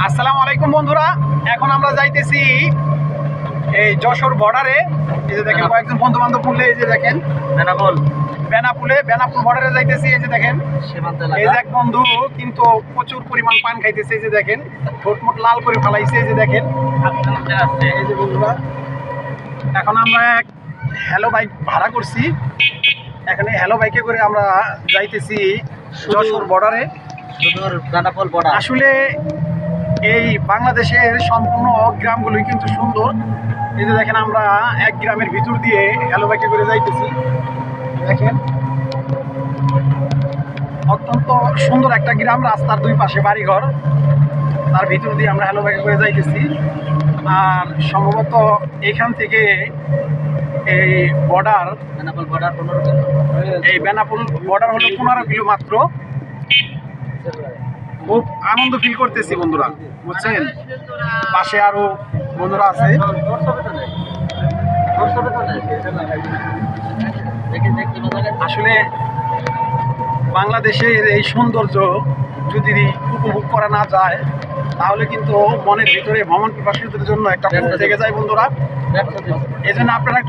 আসসালামু আলাইকুম বন্ধুরা, এখন আমরা যাইতেছি এই যশোর বর্ডারে। এই যে দেখেন কয়েকজন বন্ধু বান্ধব মিলে, এই যে দেখেন বেনাপুল বর্ডারে যাইতেছি। এই যে দেখেন এই যে এক বন্ধু কিন্তু প্রচুর পরিমাণ পান খাইতেছে। এই যে দেখেন ঠোঁট লাল করে ফেলাইছে। এই যে দেখেন এই যে বন্ধুরা, এখন আমরা এক হ্যালো বাইক ভাড়া করছি। এখানে হ্যালো বাইকে করে আমরা যাইতেছি যশোর বর্ডারে। আসলে এই বাংলাদেশের সম্পূর্ণ গ্রামগুলোই কিন্তু সুন্দর। এই যে দেখেন আমরা এক গ্রামের ভিতর দিয়ে হ্যালো বাইকে করে যাইতেছি। দেখেন অত্যন্ত সুন্দর একটা গ্রাম, রাস্তার দুই পাশে বাড়িঘর, তার ভিতর দিয়ে আমরা হ্যালো বাইকে করে যাইতেছি। আর সম্ভবত এখান থেকে এই বর্ডার এই বেনাপোল বর্ডার হলো 15 কিলো মাত্র। খুব আনন্দ ফিল করতেছি বন্ধুরা, বুঝছেন। পাশে আরো বন্ধুরা আছে। আসলে বাংলাদেশের এই সৌন্দর্য যদি উপভোগ করা না যায়, তাহলে কিন্তু মনের ভিতরে ভ্রমণ পিপাসুদের জন্য একটা থেকে যায় বন্ধুরা। এই জন্য আপনারা একটু